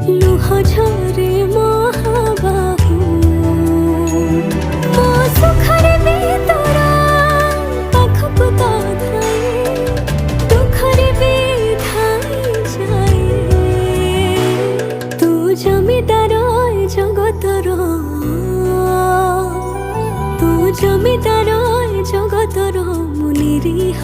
लुह झरे महाबाहु मो सुखरे भी तोरा पाखक तो धाए दुखरे भी धाई जाए तू जमीदार जगतर तू जमीदार जगतर मु निरीह